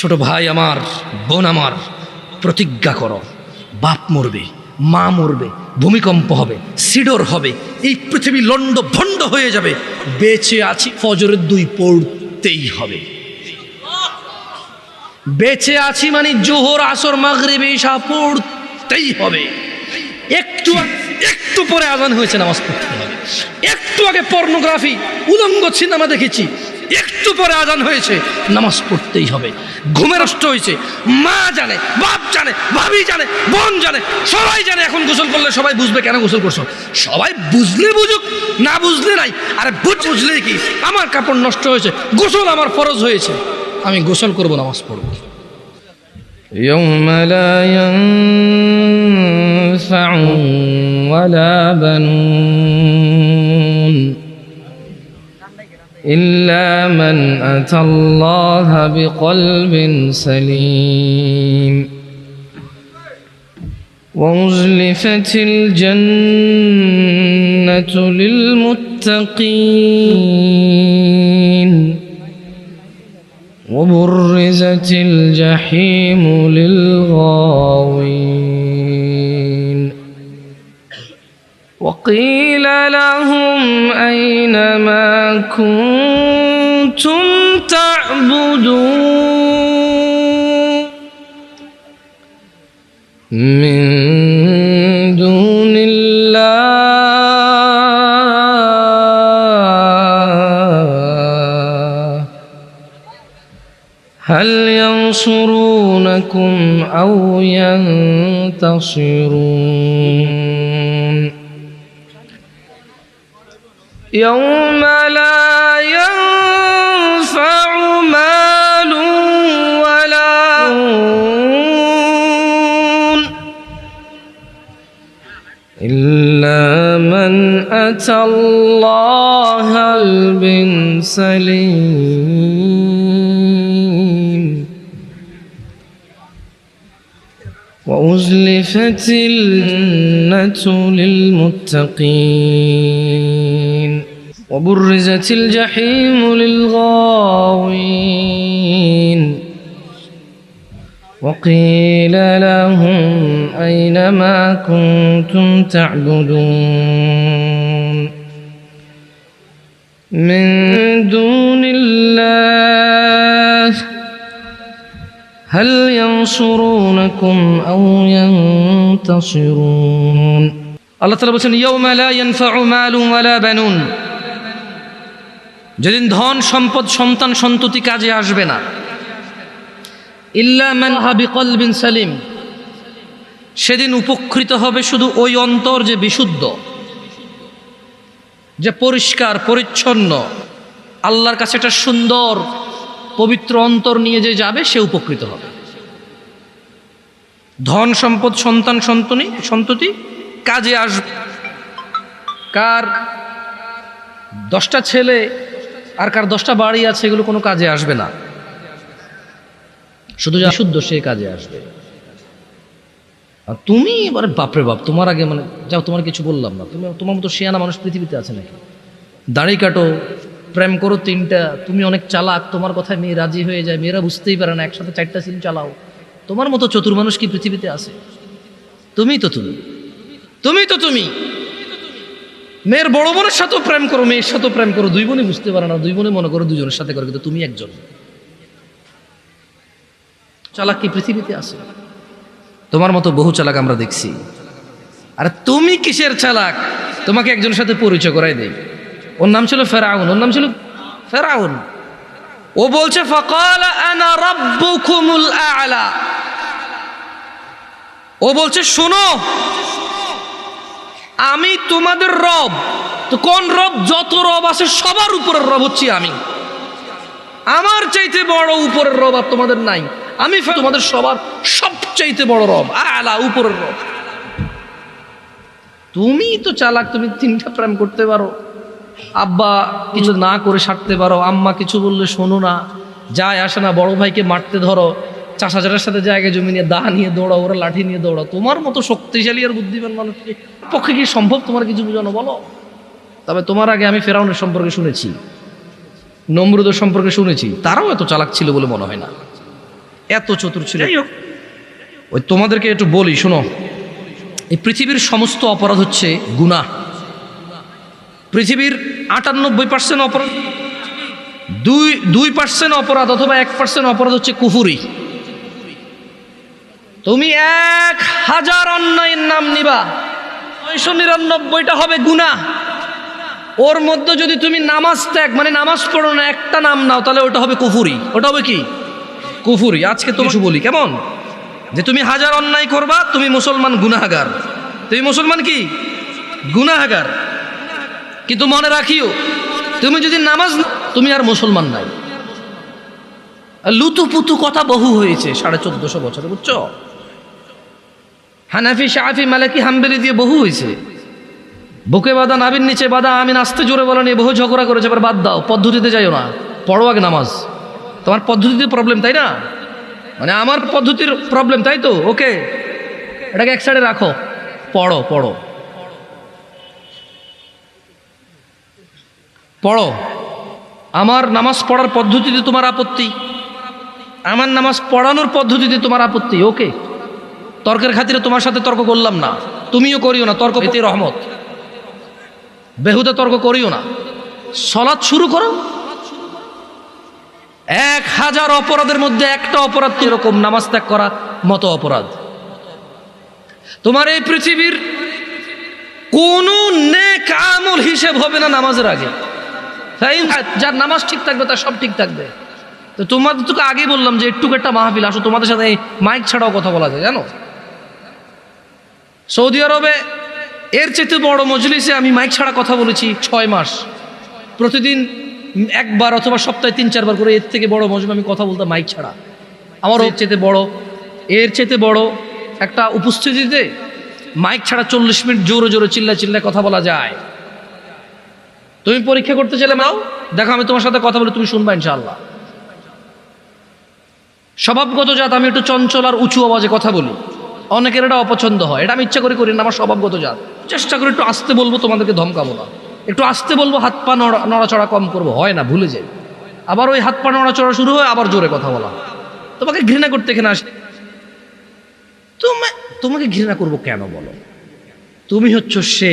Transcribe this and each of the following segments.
ছোট ভাই আমার, বোন আমার, প্রতিজ্ঞা করো, বাপ মরবে, মা মরবে, ভূমিকম্প হবে, সিডর হবে, এই পৃথিবী লন্ড ভন্ড হয়ে যাবে, বেঁচে আছি ফজরের 2 পড়তেই হবে। বেঁচে আছি মানে জোহর, আসর, মাগরিব, ইশা পড়তেই হবে। একটু পরে আজান হয়েছে, নামাজ পড়তে হবে। একটু আগে পর্নোগ্রাফি, উলঙ্গ সিনেমা দেখেছি, একটু পরে আজান হয়েছে, নামাজ পড়তেই হবে। ঘুমে নষ্ট হয়েছে, মা জানে, বাপ জানে, ভাবি জানে, বোন জানে, সবাই জানে। এখন গোসল করলে সবাই বুঝবে কেন গোসল করছো। সবাই বুঝলে বুঝুক, না বুঝলে নাই। আরে বুঝলে কি, আমার কাপড় নষ্ট হয়েছে, গোসল আমার ফরজ হয়েছে, আমি গোসল করবো, নামাজ পড়বো। يوم لا ينفع ولا بنون إلا من أتى الله بقلب سليم وأزلفت الجنة للمتقين وبرزت الجحيم للغاوين وقيل لهم أين ما كنتم تعبدون من دون الله هل ينصرونكم أو ينتصرون يوم لا ينفع مال ولا بنون إلا من أتى الله بقلب سليم وأزلفت الجنة للمتقين وبرزت الجحيم للغاوين وقيل لهم أين ما كنتم تعبدون من دون الله هل ينصرونكم أو ينتصرون আল্লাহ তাআলা বলেন ইয়াউমা লা ইয়ানফাউ মালুন ওয়ালা বানুন, যেদিন ধন সম্পদ সন্তান সন্ততি কাজে আসবে না। ইল্লা মান বিকলবিন সালিম, সেদিন উপকৃত হবে শুধু ওই অন্তর যে বিশুদ্ধ, যে পরিষ্কার পরিচ্ছন্ন, আল্লাহর কাছে একটা সুন্দর পবিত্র অন্তর নিয়ে যে যাবে সে উপকৃত হবে। ধন সম্পদ সন্তান সন্ততি কাজে আসবে। কার 10টা ছেলে আর কার 10টা বাড়ি আছে, এগুলো কোনো কাজে আসবে না। শুধু যা শুদ্ধ সে কাজে আসবে। আর তুমি এবারে বাপরে বাপ, তোমার আগে মানে যাও, তোমার কিছু বললাম না, তুমি তোমার মতো শিয়ানা মানুষ পৃথিবীতে আছে নাকি? দাড়ি কাটো, প্রেম করো 3টা, তুমি অনেক চালাক, তোমার কথায় মেয়ে রাজি হয়ে যায়, মেয়েরা বুঝতেই পারে না, একসাথে 4টা সিম চালাও। তোমার মতো চতুর মানুষ কি পৃথিবীতে আছে? তুমি তো তুমি মেয়ের বড় বোনের সাথেও প্রেম করো, মেয়ের সাথেও প্রেম করো, 2 বোনই বুঝতে পারে না, 2 বোনে মনে করো 2জনের সাথে করো, কিন্তু তুমি একজন। চালাক কি পৃথিবীতে আছে? তোমার মতো বহু চালাক আমরা দেখছি। আর তুমি কিসের চালাক? তোমাকে একজনের সাথে পরিচয় করাই দেই। ওর নাম ছিল ফেরাউন। ও বলছে ফাকালা আনা রাব্বুকুমুল আ'লা, ও বলছে শোনো আমি তোমাদের রব। তো কোন রব? যত রব আছে সবার উপরের রব হচ্ছি আমি। আমার চাইতে বড় উপরের রব আর তোমাদের নাই। আমি তোমাদের সবার সবচাইতে বড় রব, আ'লা, উপরের রব। তুমি তো চালাক, তুমি 3টা প্রেম করতে পারো, আব্বা কিছু না করে সারতে পারো, আম্মা কিছু বললে শোনো না, যায় আসে না, বড় ভাইকে মারতে ধরো, চাষাচারের সাথে জায়গায় জমি নিয়ে দা নিয়ে দৌড়াও, ওরা লাঠি নিয়ে দৌড়াও। তোমার মতো শক্তিশালী আর বুদ্ধিমান মানুষকে পক্ষে কি সম্ভব তোমার কিছু বোঝানো? বলো। তবে তোমার আগে আমি ফেরাউনের সম্পর্কে শুনেছি, নমরুদের সম্পর্কে শুনেছি, তারাও এত চালাক ছিল বলে মনে হয় না। এত চতুর ছিল। ওই তোমাদেরকে একটু বলি শোনো, এই পৃথিবীর সমস্ত অপরাধ হচ্ছে গুনাহ। পৃথিবীর 98% অপরাধ, 2% অপরাধ অথবা 1% অপরাধ হচ্ছে কুফুরি। তুমি 1000 অন্যায়ের নাম নিবা, 999টা হবে গুনাহ। ওর মধ্যে যদি তুমি নামাজ ত্যাগ মানে নামাজ পড়ো না, একটা নাম নাও, তাহলে ওটা হবে কুফুরি। ওটা হবে কি? কুফুরি। আজকে তুমি বলি কেমন, যে তুমি 1000 অন্যায় করবা, তুমি মুসলমান গুনাহগার, তুমি মুসলমান কি গুনাহগার। কিন্তু মনে রাখিও, তুমি যদি নামাজ, তুমি আর মুসলমান নাই। লুতুপুতু কথা বহু হয়েছে 1450 বছরে, বুঝছো? হানাফি, শাফি, মালিকি, হাম্বলি দিয়ে বহু হয়েছে। বুকে বাঁধা, নাভির নিচে বাঁধা, আমি নাচতে জোরে বলা নিয়ে বহু ঝগড়া করেছে। এবার বাদ দাও, পদ্ধতিতে যাইও না, পড়ো আগে নামাজ। তোমার পদ্ধতিতে প্রবলেম, তাই না? মানে আমার পদ্ধতির প্রবলেম, তাই তো? ওকে, এটাকে এক সাইডে রাখো, পড়ো পড়ো পড়ো। আমার নামাজ পড়ার পদ্ধতিতে তোমার আপত্তি, আমার নামাজ পড়ানোর পদ্ধতিতে তোমার আপত্তি, ওকে। তর্কের খাতিরে তোমার সাথে তর্ক করলাম না, তুমিও করিও না। তর্ক পেতে রহমত, বেহুদা তর্ক করিও না। সলাৎ শুরু করো। 1000 অপরাধের মধ্যে একটা অপরাধ এরকম নামাজ ত্যাগ করা মতো অপরাধ। তোমার এই পৃথিবীর কোন নেক আমল হিসেব হবে না নামাজের আগে। যার নামাজ ঠিক থাকবে তার সব ঠিক থাকবে। তো তোমাদের তোকে আগেই বললাম যে একটু একটা মাহফিল আসো, তোমাদের সাথে মাইক ছাড়াও কথা বলা যায়, জানো? সৌদি আরবে এর চেয়ে বড় মজলিসে আমি মাইক ছাড়া কথা বলেছি 6 মাস, প্রতিদিন একবার অথবা সপ্তাহে 3-4 বার করে। এর থেকে বড় মজলিসে আমি কথা বলতাম মাইক ছাড়া। আমার এর চেয়ে বড় একটা উপস্থিতিতে মাইক ছাড়া 40 মিনিট জোরে জোরে চিল্লায় কথা বলা যায়। তুমি পরীক্ষা করতে চাইলে নাও, দেখো আমি তোমার সাথে কথা বলে তুমি শুনবা ইনশাআল্লাহ। স্বভাবগত জাত, আমি একটু চঞ্চল আর উঁচু আওয়াজে কথা বলি। অনেকের এটা অপছন্দ হয়, এটা আমি ইচ্ছা করে করি না, আমার স্বভাবগত জাত। চেষ্টা করে একটু আস্তে বলবো, তোমাদেরকে ধমকাবো না। একটু আস্তে বলবো, হাত পা নড়াচড়া কম করবো, হয় না, ভুলে যাই। আবার ওই হাত পা নড়াচড়া শুরু হয়, আবার জোরে কথা বলা। তোমাকে ঘৃণা করতে এখানে আসে। তোমাকে ঘৃণা করবো কেন বলো? তুমি হচ্ছ সে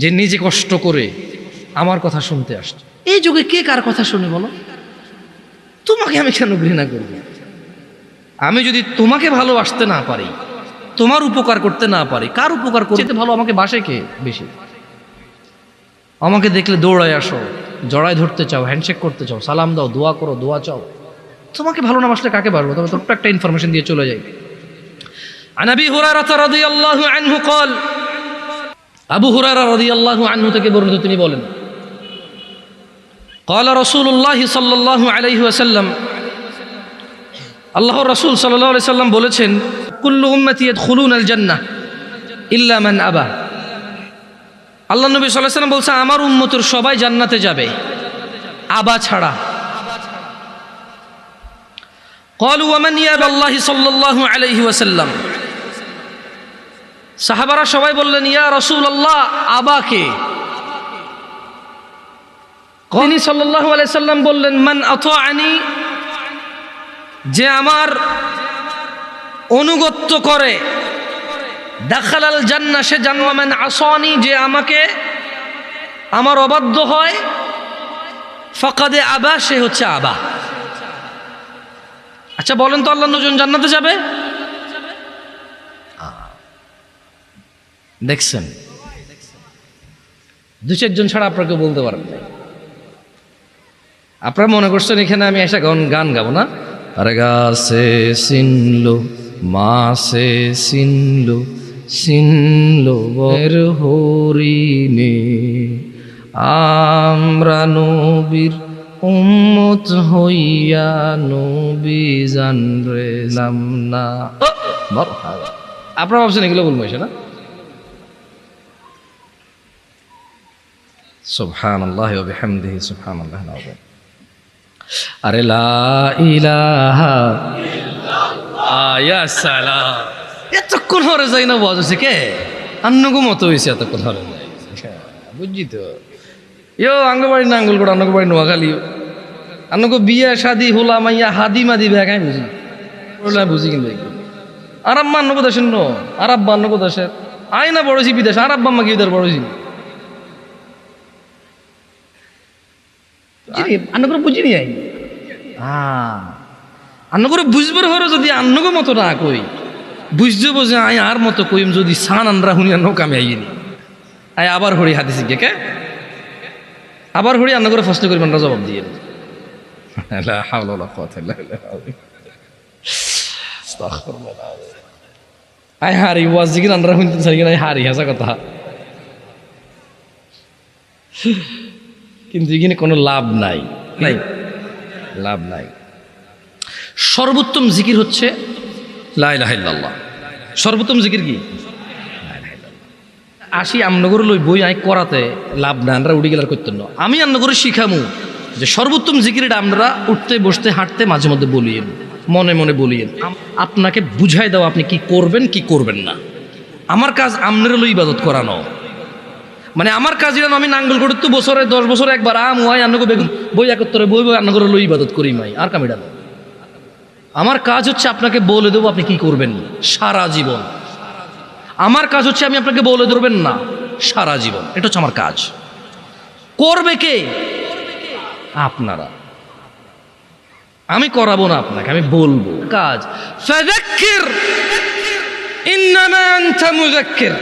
যে নিজে কষ্ট করে আমার কথা শুনতে আসছে। এই যুগে কে কার কথা শুনে বলো? তোমাকে আমি কেন ঘৃণা করব? আমি যদি তোমাকে ভালোবাসতে না পারি, তোমার উপকার করতে না পারি, কার উপকার করতে ভালো আমাকে বাসে কে বেশি? আমাকে দেখলে দৌড়ায় আসো, জড়ায় ধরতে চাও, হ্যান্ডশেক করতে চাও, সালাম দাও, দোয়া করো, দোয়া চাও। তোমাকে ভালো না বাসলে কাকে বাসবো? তবে ছোট্ট একটা ইনফরমেশন দিয়ে চলে যাই। عن أبي هريرة رضي الله عنه قال, আবু হুরায়রা রাদিয়াল্লাহু আনহু থেকে বর্ণিত, তিনি বলেন, قال رسول الله صلى الله عليه وسلم, আল্লাহর রাসূল সাল্লাল্লাহু আলাইহি সাল্লাম বলেছেন, কুল্লু উম্মতি ইয়াদখুলুনাল জান্নাহ ইল্লা মান আবা। আল্লাহ নবী সাল্লাল্লাহু আলাইহি সাল্লাম বলছে, আমার উম্মতের সবাই জান্নাতে যাবে, আবা ছাড়া। قالوا ومن يأبى الله صلى الله عليه وسلم, সাহাবারা সবাই বললেন, ইয়া রাসূলুল্লাহ, আবাকে? তিনি সাল্লাল্লাহু আলাইহি সাল্লাম বললেন, মান আতাআনি, যে আমার অনুগত্য করে, দাখালাল জান্নাহ, সে জান্নাত। মান আসানি, যে আমাকে আমার অবাধ্য হয়, ফাকাদে আবা, সে হচ্ছে আবা। আচ্ছা বলেন তো, আল্লাহর নবী জান্নাতে যাবে? দেখছেন, 2-4 জন ছাড়া আপনাকে বলতে পারেন না। আপনারা মনে করছেন এখানে আমি এসে গান গাবো না? আরে গাছে সিনলো, মাসে সিনলো, সিনলো বর হরিণে, আমরা নবীর উম্মত হইয়া নবী জানরে লাম না। আপনারা ভাবছেন এগুলো বলবো এসে না? সুবহানাল্লাহি ওয়া বিহামদিহি, সুবহানাল্লাহিল আযীম। আরে লা ইলাহা ইল্লাল্লাহ, ইয়া সালাম। এতক্ষণ হরে যাই না বাজছে কে? আন্নগো মতো হইছে, এতক্ষণ হরে যাই, বুঝছি তো। ইয়ো আঙ্গবাড়ি নাঙ্গলগোড়া, আন্নগো বাড়ি নোয়াখালী, আন্নগো বিয়া শাদি হোলা মাইয়া হাদি মাদি ভেগাই বুঝি। বুঝি কিন্তু আরব মান্য দেশের ন আরব মান্য দেশের আয়না বড়ছি বিদেশ আরব বাম্মা কি ইদার বড়ছি আন্ন করে বুঝিনি আই আন্ন করে বুঝবার হরো যদি আন্নগো মতো না কই বুঝতে বোঝে আয় আর মতো কইম যদি সান আনরা হুনি আন্ন কামে আইনি আয় আবার হরি হাদিস কে আবার হরি আন্ন করে ফার্স্ট করি আমরা জবাব দিয়ে লা হাওলা ওয়ালা কুওয়াতা ইল্লা বিল্লাহ আস্তাগফিরুল্লাহ আয় হারি ওয়াজ জিকির আনরা হুনতে চাই না হারি হাসা কথা কিন্তু এখানে কোনো লাভ নাই লাভ নাই সর্বোত্তম জিকির হচ্ছে লা ইলাহা ইল্লাল্লাহ সর্বোত্তম জিকির কি আসি আমনগর লই বই আই করাতে লাভ না আমরা উড়ি গেলার করতেন না আমি আমনগরে শিখামু যে সর্বোত্তম জিকিরটা আমরা উঠতে বসতে হাঁটতে মাঝে মধ্যে বলিয়েন মনে মনে বলিয়েন আপনাকে বুঝাই দাও আপনি কি করবেন না আমার কাজ আমনের লই ইবাদত করানো মানে আমার কাজ যেন আমি নাঙ্গল করতে তো বছরে 10 বছরে একবার আম ওয়াই আন্নগো বেগুন বই একত্তরে বই আন্নগরে লই ইবাদত করি মাই আর কামিডা দাও আমার কাজ হচ্ছে আপনাকে বলে দেবো আপনি কি করবেন সারা জীবন আমার কাজ হচ্ছে আমি আপনাকে বলে ধরবেন না সারা জীবন এটা হচ্ছে আমার কাজ করবে কে আপনারা আমি করাবো না আপনাকে আমি বলবো কাজ ফাযাক্কির ইন্নামা আনতা মুযাক্কির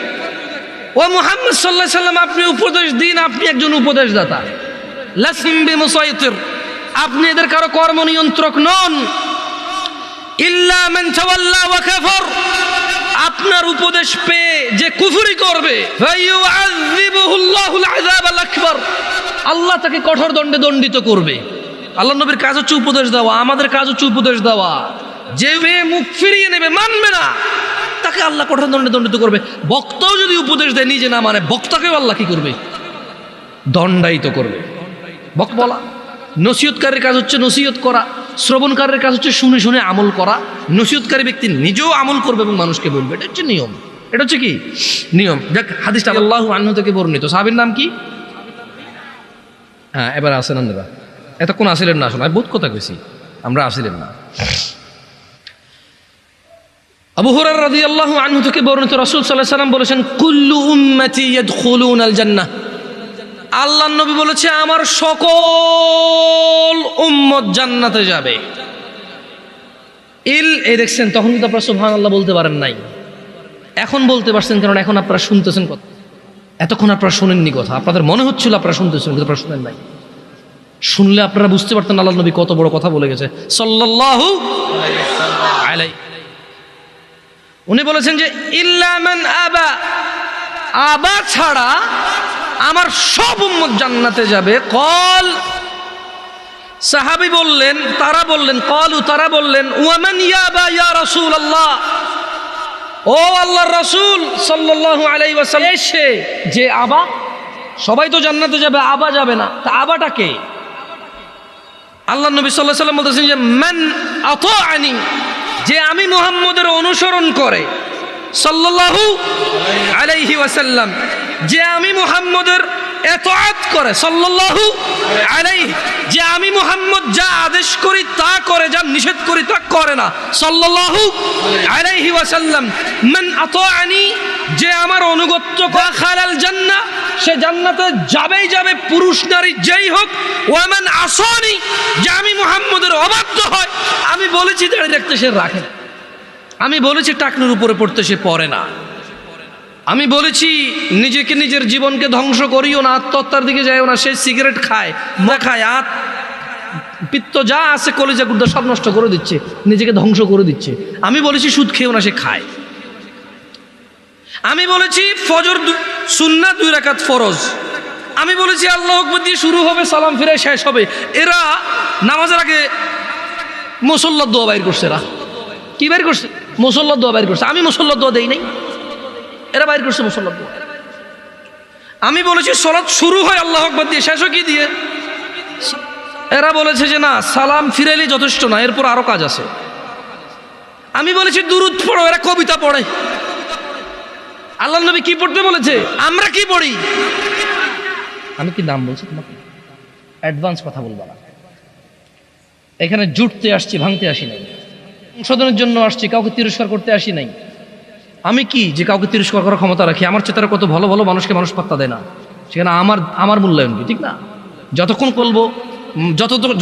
ও মুহাম্মদ সাল্লাল্লাহু আলাইহি সাল্লাম আপনি উপদেশ দিন আপনি একজন উপদেশদাতা লাসিম বিমুসাইতির আপনি এদের কারো কর্ম নিয়ন্ত্রক নন ইল্লা মান তাওয়াল্লা ওয়া কাফার আপনার উপদেশ পেয়ে যে কুফরি করবে ফায়ুআযিবুহুল্লাহুল আযাবাল আকবার আল্লাহ তাকে কঠোর দণ্ডে দণ্ডিত করবে আল্লাহ নবীর কাজ হচ্ছে উপদেশ দেওয়া আমাদের কাজ হচ্ছে উপদেশ দেওয়া যে মুখ ফিরিয়ে নেবে মানবে না তাকে আল্লাহ কঠোর দণ্ডে দণ্ডিত করবে বক্তাও যদি উপদেশ দেয় নিজে না মানে বক্তাকেও আল্লাহ কি করবে দণ্ডায়িত করবে বক্তা বলা নসিহতকারীর কাজ হচ্ছে নসিহত করা শ্রবণকারীর কাজ হচ্ছে শুনে শুনে আমল করা নসিহতকারী ব্যক্তি নিজেও আমল করবে এবং মানুষকে বলবে এটা হচ্ছে নিয়ম এটা হচ্ছে কি নিয়ম দেখ হাদিসটা আল্লাহু আনহু থেকে বর্ণিত সাহাবীর নাম কি হ্যাঁ এবার আসেন আপনারা এতক্ষণ আসিলেন না শোনা বহুত কথা কইছি আমরা আসিলেন না আবু হুরায়রা রাদিয়াল্লাহু আনহু থেকে বর্ণিত রাসূল সাল্লাল্লাহু আলাইহি ওয়াসাল্লাম বলেছেন কুল্লু উম্মতি ইয়াদখুলুনাল জান্নাহ আল্লাহর নবী বলেছে আমার সকল উম্মত জান্নাতে যাবে এই দেখছেন তখন কিন্তু আপনারা সুবহানাল্লাহ বলতে পারেন নাই এখন বলতে পারছেন কারণ এখন আপনারা শুনতেছেন কথা এতক্ষণ আপনারা শুনেননি কথা আপনাদের মনে হচ্ছিল আপনারা শুনতেছেন কিন্তু আপনারা শুনেন নাই শুনলে আপনারা বুঝতে পারতেন আল্লাহর নবী কত বড় কথা বলে গেছে সাল্লাল্লাহু আলাইহি উনি বলেছেন যে ইল্লা মান আবা ছাড়া আমার সব উম্মত জান্নাতে যাবে কল সাহাবী বললেন তারা বললেন ওয়ামান ইয়াবা ইয়া রাসূলুল্লাহ ও আল্লাহর রাসূল সাল্লাল্লাহু আলাইহি ওয়াসাল্লাম এসে যে আবা সবাই তো জান্নাতে যাবে আবা যাবে না তা আবাটা কে আল্লাহর নবী সাল্লাল্লাহু আলাইহি ওয়াসাল্লাম বলতেছেন যে মান আতাআনি যে আমি মুহাম্মদের অনুসরণ করে সাল্লাল্লাহু আলাইহি ওয়াসাল্লাম যে আমি মুহাম্মদের ইতাআত করে সাল্লাল্লাহু আলাইহি যে আমি মুহাম্মদ যা আদেশ করি তা করে যা নিষেধ করি তা করে না সাল্লাল্লাহু আলাইহি ওয়াসাল্লাম মান আতাআনি যে আমার অনুগত্য করে খালাল জান্নাহ সে জান্নাতে যাবে পুরুষ নারী যেই হোক ওয়া মান আসানি যে আমি মুহাম্মদের অবাধ্য হয় আমি বলেছি দাঁড়িয়ে রাখতে সে রাখে না আমি বলেছি টাকনুর উপরে পড়তে সে পড়ে না আমি বলেছি নিজেকে নিজের জীবনকে ধ্বংস করিও না আত্মহত্যার দিকে যাইও না সে সিগারেট খায় মদ খায় পিত্ত যা আছে কলিজা গুর্দা সব নষ্ট করে দিচ্ছে নিজেকে ধ্বংস করে দিচ্ছে আমি বলেছি সুদ খেয়েও না সে খায় আমি বলেছি ফজর সুন্নাত 2 রাকাত ফরজ আমি বলেছি আল্লাহু আকবার দিয়ে শুরু হবে সালাম ফিরে শেষ হবে এরা নামাজের আগে মুসল্লার দোয়া বাইর করছে এরা কি বাইর করছে মুসল্লার দোয়া বাইর করছে আমি মুসল্লার দোয়া দেই নাই এরা বাইর করছে মুসল্লার দোয়া আমি বলেছি সালাত শুরু হয় আল্লাহু আকবার দিয়ে শেষ কি দিয়ে এরা বলেছে যে না সালাম ফিরাইলে যথেষ্ট না এরপর আরো কাজ আছে আমি বলেছি দুরূদ পড়ো এরা কবিতা পড়ে আল্লাহর নবী কি পড়তে বলেছে আমরা কি পড়ি আমি কি নাম বলছি তোমাকে অ্যাডভান্স কথা বলবা না এখানে জুটতে আসছি ভাঙতে আসি নাই সংশোধনের জন্য আসছি, কাউকে তিরস্কার করতে আসি নাই। আমি কি যে কাউকে তিরস্কার করার ক্ষমতা রাখি? আমার চেয়ে তারা কত ভালো ভালো মানুষকে মানুষ পাত্তা দেয় না, সেখানে আমার মূল্যায়ন কি? ঠিক না? যতক্ষণ বলবো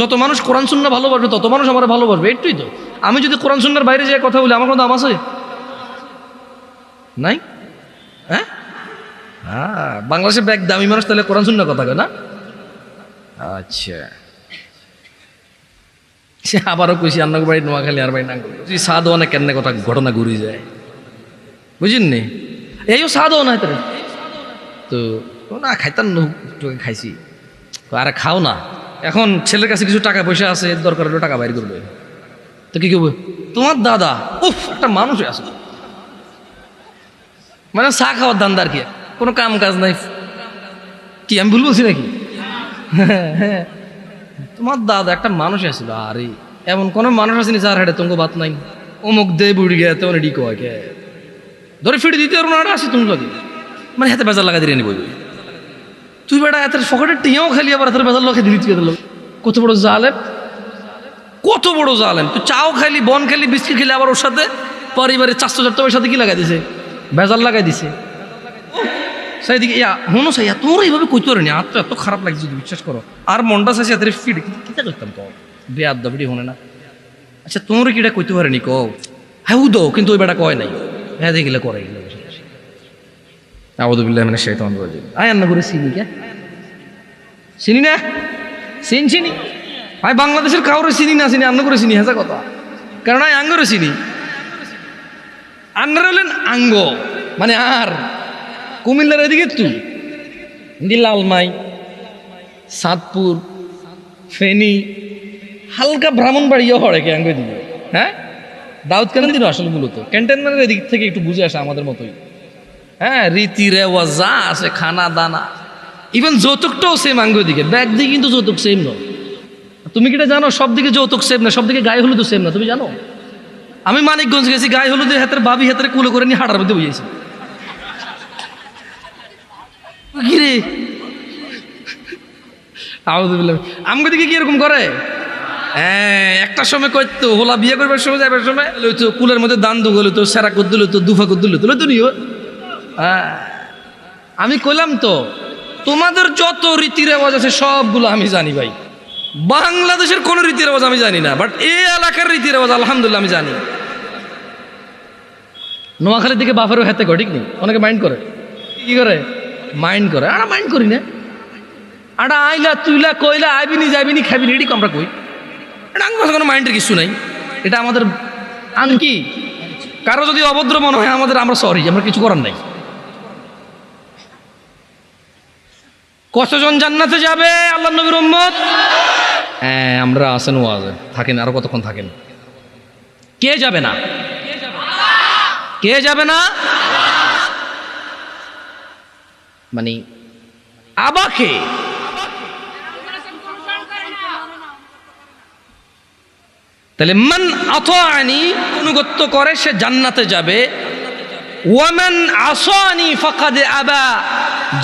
যত মানুষ কোরআন সুন্নাহ ভালোবাসবে তত মানুষ আমার ভালোবাসবে, একটুই তো। আমি যদি কোরআন সুন্নাহর বাইরে যে কথা বলি, আমার কোনো দাম আছে? নাই। হ্যাঁ, বাংলাদেশে ব্যাগ দামি মানুষ তাহলে কোরআন সুন্নাহর কথা কয় না? আচ্ছা, সে আবারও কইছি আন্নার বাড়ি নোয়াখালী আর বাড়ি নাঙ্গল, তুই সাদ অনেক কেন কথা ঘটনা ঘুরি যায়, বুঝিন নি? এইও সাদও না তোর তো না খাইতাম তোকে খাইছি, আরে খাও না। এখন ছেলের কাছে কিছু টাকা পয়সা আছে, দরকার হলো টাকা বাইর করবে, তো কি করবে? তোমার দাদা উফ একটা মানুষ আছে, মানে চা খাওয়ার ধান্দার কি, কোনো কাম কাজ নাই। কি আমি ভুল বলছি নাকি? তোমার দাদা একটা মানুষ আছিল। আরে এমন কোন মানুষ আসেনি যার হাটে তোমাকে বাত নাই, অমুক দে বুড়ি গে তেমন এডি কয় কে ধরে ফিরে দিতে পারবো না আসি তুমি লাগে, মানে হাতে বেজার লাগা দিয়ে নিবই। তুই বেটা এত ফকটের টিয়াও খালি আবার এত বেজার লোকে দিতে গেল, কত বড় জালেম, কত বড় জালেম। তুই চাও খালি, বন খালি, বিস্কিট খেলি, আবার ওর সাথে পরিবারের 400,000 সাথে কি লাগাই দিছে? বেজার লাগাই দিছে। সেইদিকে মনো চাই তোর এইভাবে কইতে পারিনি, আর তো এত খারাপ লাগছে যদি বিশ্বাস করো। আর মনটা চাইছে এত ফিট কিতা করতাম তো বেয়াদ দাবি হনে না। আচ্ছা তোমরা কিটা কইতে পারেনি কও? হ্যাঁ উ দো, কিন্তু ওই বেটা কয় নাই, হ্যাঁ দেখিলে করে গেলে আউযুবিল্লাহি মিনাশ শাইতানির রাজিম। আয় আন্না করে চিনি কে চিনি না, চিনি আয় বাংলাদেশের কাউরে চিনি না, চিনি আন্না করে চিনি, হেঁচা কথা। কারণ আয় আঙ্গরে চিনি, আন্নারা হলেন আঙ্গ, মানে আর কুমিল্লার এদিকে তুই লালমাই, সাতপুর, ফেনী, হালকা ব্রাহ্মণবাড়িয়া হড়ে কে আঙ্গ দিবে। হ্যাঁ, দাউদ কেন দিন আসলে মূলত ক্যান্টনমেন্টের এদিক থেকে একটু বুঝে আসে আমাদের মতোই। হ্যাঁ, রীতি রেওয়াজ যা আছে, খানা দানা, ইভেন যৌতুকটাও সেম আঙ্গ দিকে, ব্যাগ দিকে কিন্তু যৌতুক সেম নয়। তুমি কিটা জানো সব দিকে যৌতুক সেম না, সব দিকে গায়ে হলুদও সেম না, তুমি জানো? আমি মানিকগঞ্জ গেছি, গায়ে হলুদের হাতের ভাবি হাতের কুলে করে নিয়ে হাঁটার মধ্যে বইয়েছি। কিরে আমগো দিকে কি এরকম করে? হ্যাঁ, একটা সময় কইতো হোলা বিয়ে করবার সময় যাবার সময় লইতো কুলের মধ্যে দান দুগল তো, সেরা কর দিল তো, দুফা কর দিল তো, লইতো নিও। আমি কইলাম তো তোমাদের যত রীতি রেওয়াজ আছে সবগুলো আমি জানি ভাই, বাংলাদেশের কোন রীতি রেওয়াজ আমি জানি না, বাট এই এলাকার রীতি রেওয়াজ আলহামদুলিল্লাহ আমি জানি। নোয়াখালীর দিকে বাফারও হাতে কয়, ঠিক নেই? অনেকে মাইন্ড করে, কি করে মাইন্ড করে, আর মাইন্ড করি না। আটা আইলা তুইলা কইলা আইবিনি যাইবিনি খাবি রেডি আমরা কই, এটা আমার কোনো মাইন্ডের কিছু নাই। এটা আমাদের আনকি কারো যদি অভদ্র মনে হয় আমাদের, আমরা সরি, আমরা কিছু করার নাই। কতজন জান্নাতে যাবে আল্লাহ নবীর উম্মত? হ্যাঁ, আমরা আছেন ওয়াজে, থাকেন আরো কতক্ষণ থাকেন। কে যাবে না? কে যাবে না? মানে আবাকে তাহলে মান আতাআনি, অনুগত্য করে সে জান্নাতে যাবে। ওয়ামান আসানি ফাকাদ আবা,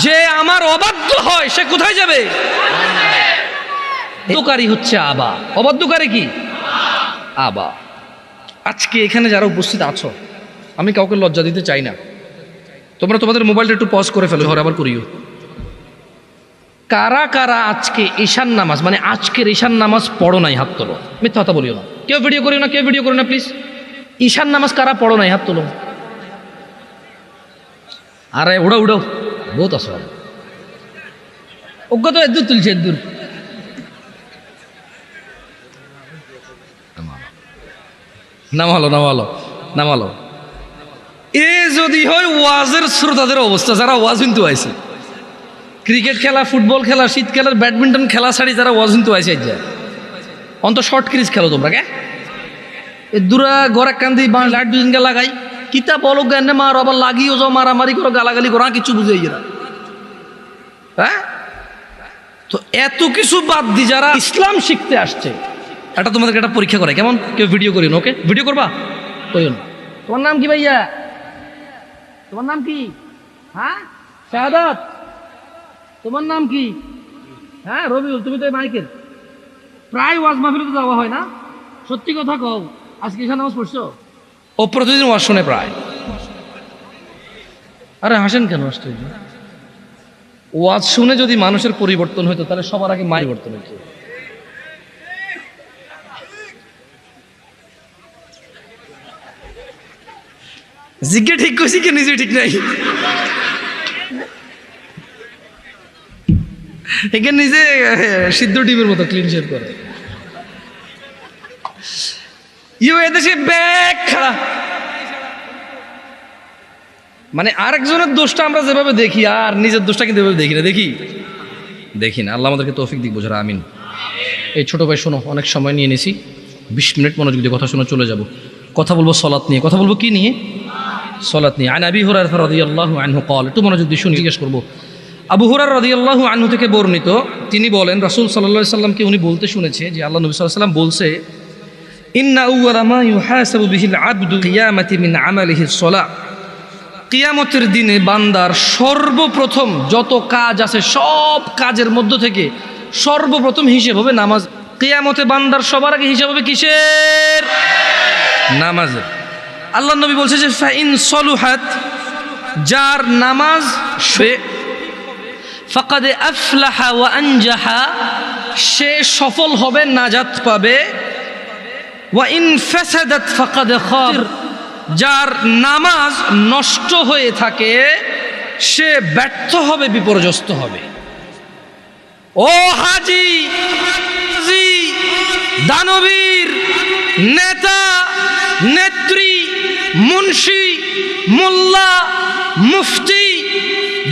যে আমার অবাধ্য হয় সে কোথায় যাবে? অবাধ্যকারী হচ্ছে আবা। অবাধ্যকারী কি? আবা। আজকে এখানে যারা উপস্থিত আছো, আমি কাউকে লজ্জা দিতে চাই না, তোমরা তোমাদের মোবাইলটা একটু পজ করে ফেলো, ঘরে আবার করিও। কারা কারা আজকে ঈশান নামাজ, মানে আজকের ঈশান নামাজ পড়ো নাই? হাত তোলো। মিথ্যা কথা বলিও না, কেউ ভিডিও করিও না, কেউ ভিডিও করো না প্লিজ। ঈশান নামাজ কারা পড়ো নাই? হাত তোলো। আরে উড়াও উড়াও, বহুত আসো, ওকে তো এদূর তুলছে, এদূর। নামালো নামালো নামালো। এ যদি হয় ওয়াজের শ্রোতাদের অবস্থা, যারা ওয়াজ কিন্তু আইছে, ক্রিকেট খেলা, ফুটবল খেলা, শীতকালের ব্যাডমিন্টন খেলা ছাড়ি যারা ওয়াজ কিন্তু আইছে, অন্ত শর্ট ক্রিজ খেলো তোমরা কে? এ দূরা গড়া কান্দি বা লাইট দুজনকে লাগাই, কিতা বলো জ্ঞানে মার, আবার লাগিও যাও, মারামারি করো, গালাগালি করো, কিছু বুঝে এরা। হ্যাঁ, তো এত কিছু বাদ দি যারা ইসলাম শিখতে আসছে, এটা তোমাদেরকে একটা পরীক্ষা করে, কেমন? কেউ ভিডিও করিও না, ওকে? ভিডিও করবা কইও না। তোমার নাম কি ভাইয়া? তোমার নাম কি? হ্যাঁ, শাহাদাত। তোমার নাম কি? হ্যাঁ, রবিউল। তুমি তো মাইকের প্রায় ওয়াজ মাহফিলে তো যাওয়া হয় না, সত্যি কথা কও। আজকে এখানে নামাজ পড়ছো? ও প্রতিদিন ওয়াজ শুনে প্রায়। আরে হাসেন কেন? আশ্চর্য, ওয়াজ শুনে যদি মানুষের পরিবর্তন হইতো তাহলে সবার আগে মায়ের পরিবর্তন হইতো। জিজ্ঞে ঠিক কইছি কি নিজে ঠিক নাই? এখানে নিজে সিদ্ধ ডিমের মতো ক্লিন শেভ করে। এদেশে ব্যাগ খারাপ, মানে আরেকজনের দোষটা আমরা যেভাবে দেখি আর নিজের দোষটা কিন্তু এভাবে দেখি না। আল্লাহ আমাদেরকে তৌফিক দিক বোঝার, আমিন। এই ছোট ভাই শোনো, অনেক সময় নিয়ে নিছি, 20 মিনিট মনোযোগ দিয়ে কথা শুনে চলে যাব। কথা বলবো সলাত নিয়ে। কথা বলবো কি নিয়ে? সলাত নিয়ে। আন আবি হুরায়রা রাদিয়াল্লাহু আনহু قال, একটু মনোযোগ দিয়ে শুনি, জিজ্ঞেস করবো। আবু হুরায়রা রাদিয়াল্লাহু আনহু থেকে বর্ণিত, তিনি বলেন রাসূল সাল্লাল্লাহু আলাইহি সাল্লামকে উনি বলতে শুনেছে যে আল্লাহ নবী সাল্লাল্লাহু আলাইহি সাল্লাম বলছে, ইন্না আউওয়ালা মা ইউহাসাবু বিহিল আবদু কিয়ামাতি মিন আমালিহি সলাহ। কিয়ামতের দিনে বান্দার সর্বপ্রথম যত কাজ আছে সব কাজের মধ্য থেকে সর্বপ্রথম হিসেব হবে নামাজ। কিয়ামতে বান্দার সবার আগে হিসেব হবে কিসের? নামাজের। আল্লাহ নবী বলছে যে ফাইন সলুহাত, যার নামাজ সে ফাকাদ আফলাহা ওয়া আনজাহা, সে সফল হবে, নাজাত পাবে। ওয়া ইন ফাসাদাত ফাকাদ খাব, যার নামাজ নষ্ট হয়ে থাকে সে ব্যর্থ হবে, বিপর্যস্ত হবে। ও হাজি, দানবীর, নেতা, নেত্রী, মুন্সি, মোল্লা, মুফতি,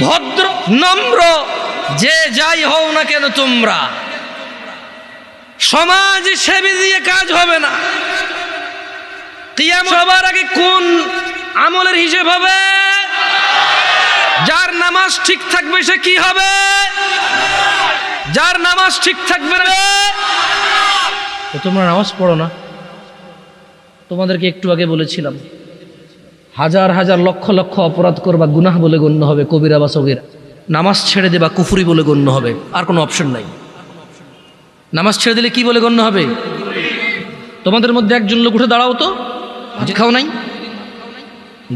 ভদ্র, নম্র, যে যাই হও না কেন তোমরা, সমাজ সেবী দিয়ে কাজ হবে না। কিয়ামত সবার আগে কোন আমলের হিসেব হবে? যার নামাজ ঠিক থাকবে সে কি হবে? যার নামাজ ঠিক থাকবে না। তো তোমরা নামাজ পড়ো না? তোমাদেরকে একটু আগে বলেছিলাম হাজার হাজার লক্ষ লক্ষ অপরাধ করবা, গুনাহ বলে গণ্য হবে, কবিরা বা সগীরা। নামাজ ছেড়ে দেবা কুফরি বলে গণ্য হবে, আর কোনো অপশন নাই। নামাজ ছেড়ে দিলে কি বলে গণ্য হবে? তোমাদের মধ্যে একজন লোক উঠে দাঁড়াও তো, আজ খাও নাই,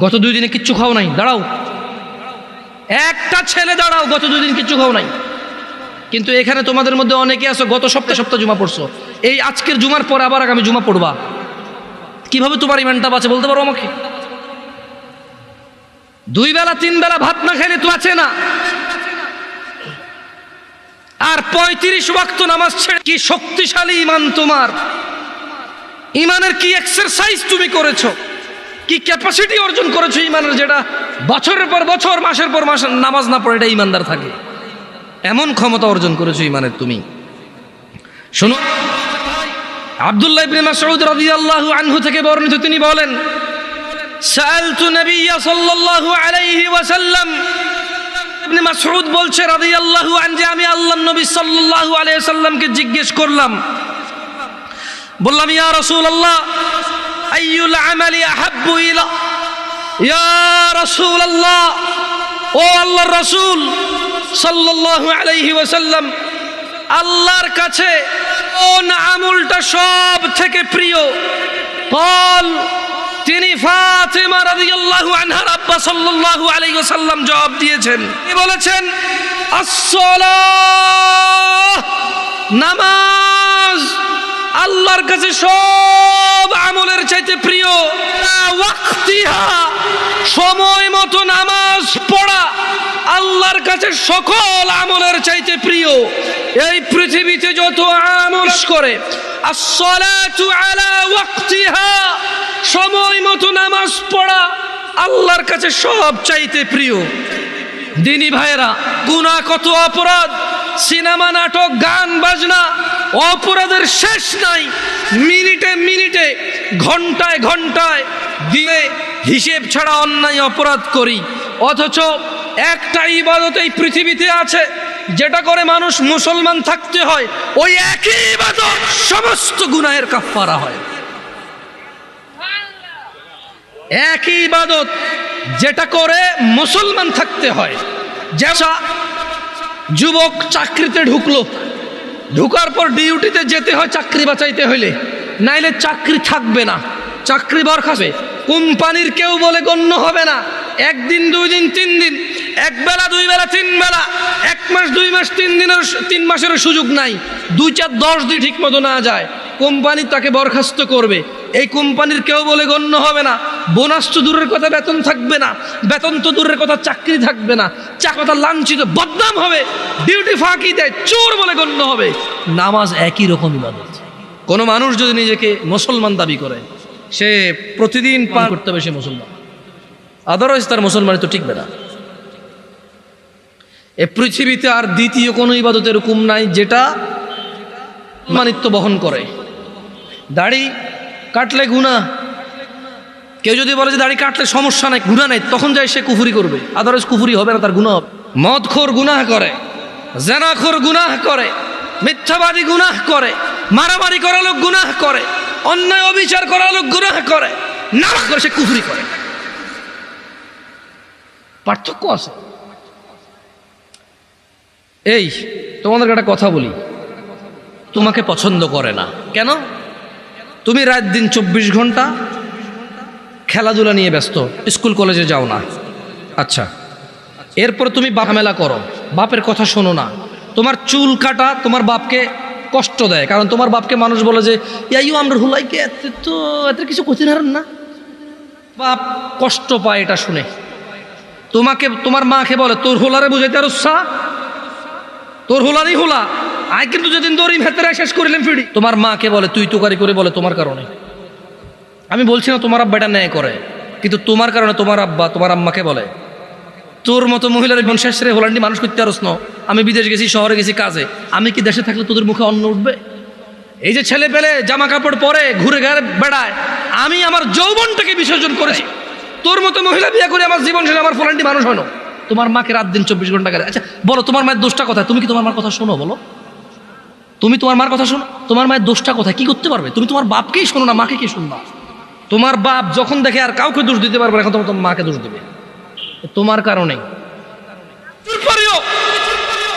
গত 2 দিনে কিচ্ছু খাও নাই, দাঁড়াও। একটা ছেলে দাঁড়াও, গত 2 দিন কিচ্ছু খাও নাই। কিন্তু এখানে তোমাদের মধ্যে অনেকে আছো গত সপ্তাহ জুমা পড়ছো, এই আজকের জুমার পর আবার আগামী জুমা পড়বা। কিভাবে তোমার ইমানটা বাঁচে বলতে পারো আমাকে? 2 বেলা 3 বেলা ভাত না খেলে তো আছে না, আর 35 ওয়াক্ত নামাজ ছেড়ে কি শক্তিশালী ইমান তোমার? ইমানের কি এক্সারসাইজ তুমি করেছো? কি ক্যাপাসিটি অর্জন করেছো ইমানের, যেটা বছরের পর বছর, মাসের পর মাস নামাজ না পড়ে এটা ইমানদার থাকে? এমন ক্ষমতা অর্জন করেছো ইমানের তুমি। শোনো, আব্দুল্লাহ ইবনে মাসউদ রাদিয়াল্লাহু আনহু থেকে বর্ণিত, তিনি বলেন সাআলতু নবিয়্য সাল্লাল্লাহু আলাইহি ওয়াসাল্লাম, ইবনে মাসউদ বলছে রাদিয়াল্লাহু আনহু, যে আমি আল্লাহর নবী সাল্লাল্লাহু আলাইহি ওয়াসাল্লামকে জিজ্ঞেস করলাম, বললাম ইয়া রাসূলুল্লাহ আইয়ুল আমালি আহাব্বু ইলা, ইয়া রাসূলুল্লাহ, ও আল্লাহর রাসূল সাল্লাল্লাহু আলাইহি ওয়াসাল্লাম, আল্লাহর কাছে কোন আমলটা সব থেকে প্রিয়? قال, তিনি ফাতিমা রাদিয়াল্লাহু আনহার আব্বা সাল্লাল্লাহু আলাইহি ওয়াসাল্লাম জবাব দিয়েছেন, তিনি বলেছেন আস-সালাহ, নামাজ আল্লাহর কাছে সব আমলের চাইতে প্রিয়। ওয়াক্তিহা, সময় মতো নামাজ পড়া আল্লাহর কাছে সকল আমলের চাইতে প্রিয়। এই পৃথিবীতে যত আমল করে, আস-সালাতু আলা ওয়াক্তিহা, সময় মতো নামাজ পড়া আল্লাহর কাছে সব চাইতে প্রিয়। দিনী ভাইয়েরা, গুনাহ কত, অপরাধ, সিনেমা, নাটক, গান বাজনা, অপরাধের শেষ নাই। মিনিটে মিনিটে, ঘন্টায় ঘন্টায় দিয়ে হিসেব ছাড়া অন্যায় অপরাধ করি, অথচ একটা ইবাদত এই পৃথিবীতে আছে যেটা করে মানুষ মুসলমান থাকতে হয়, ওই একই ইবাদত সমস্ত গুনাহের কাফারা হয়। একই ইবাদত যেটা করে মুসলমান থাকতে হয়। যেমন যুবক চাকরিতে ঢুকলো, ঢুকার পর ডিউটিতে যেতে হয় চাকরি বাঁচাইতে হইলে, নাইলে চাকরি থাকবে না। চাকরি বরখাস্ত, কোম্পানির কেউ বলে গণ্য হবে না। একদিন, 2 দিন, 3 দিন, এক বেলা, 2 বেলা, 3 বেলা, 1 মাস, 2 মাস, 3 মাসেরও সুযোগ নাই। 2, 4, 10 দিন ঠিক মতো না যায়, কোম্পানি তাকে বরখাস্ত করবে। এই কোম্পানির কেউ বলে গণ্য হবে না। বোনাস তো দূরের কথা, বেতন থাকবে না। বেতন তো দূরের কথা, চাকরি থাকবে না। চাকরিটা লাঞ্ছিত, বদনাম হবে, ডিউটি ফাঁকি দেয়, চোর বলে গণ্য হবে। নামাজ একই রকম ইবাদত। কোনো মানুষ যদি নিজেকে মুসলমান দাবি করে, সে প্রতিদিন পান করতে হবে সে মুসলমান, আদারওয়াইজ তার মুসলমানি তো টিকবে না। এ পৃথিবীতে আর দ্বিতীয় কোনো ইবাদত এরকম নাই যেটা মানিত্ব বহন করে। দাড়ি কাটলে গুনাহ, কেউ যদি বলে যে দাড়ি কাটলে সমস্যা নাই, গুনাহ নাই, তখন যায় সে কুফরি করবে, আদারওয়াইজ কুফরি হবে না, তার গুনাহ হবে। মদখোর গুনাহ করে, জেনাখোর গুনাহ করে, মিথ্যাবাদী গুনাহ করে, মারামারি করা লোক গুনাহ করে, অন্যায় অবিচার করা লোক গুনাহ করে, নামাজ করে সে কুফরি করে। পার্থক্য আছে। এই তোমাদেরকে একটা কথা বলি, তোমাকে পছন্দ করে না কেন? তুমি রাত দিন 24 ঘন্টা খেলাধুলা নিয়ে ব্যস্ত, স্কুল কলেজে যাও না। আচ্ছা, এরপর তুমি বাপমেলা করো, বাপের কথা শোনো না। তোমার চুল কাটা তোমার বাপকে কষ্ট দেয়, কারণ তোমার বাপকে মানুষ বলে যে ইয়াইও আমরা হুলাইকে এত কিছু করতে পারেন না। বাপ কষ্ট পায় এটা শুনে। তোমাকে তোমার মাকে বলে তোর হোলারে বুঝাইতে আর উৎসাহ, তোর হোলারই হোলা আয়, কিন্তু যেদিন দড়ি ভেতরে শেষ করিলাম ফিরি। তোমার মাকে বলে তুই তুকারি করে বলে তোমার কারণে। আমি বলছি না তোমার আব্বা এটা ন্যায় করে, কিন্তু তোমার কারণে তোমার আব্বা তোমার আম্মাকে বলে তোর মতো মহিলার বংশের রে হোলান্ডি মানুষ করতে পারস না। আমি বিদেশ গেছি, শহরে গেছি কাজে, আমি কি দেশে থাকলে তোদের মুখে অন্ন উঠবে? এই যে ছেলে পেলে জামা কাপড় পরে ঘুরে ঘাড়ে বেড়ায়, আমি আমার যৌবনটাকে বিসর্জন করেছি। তোর মতো মহিলা বিয়ে করে আমার জীবন শেষে আমার ফলান্ডি মানুষ হলো। তোমার মাকে রাত দিন 24 ঘন্টা গেলে। আচ্ছা বলো, তোমার মায়ের দোষটা কোথায়? তুমি কি তোমার মার কথা শোনো? বলো, তুমি তোমার মার কথা শোনো? তোমার মায়ের দোষটা কোথায়? কি করতে পারবে? তুমি তোমার বাপকেই শোনো না, মাকে কি শুনবা? তোমার বাপ যখন দেখে আর কাউকে দোষ দিতে পারবে না, এখন তোমার মাকে দোষ দেবে তোমার কারণে।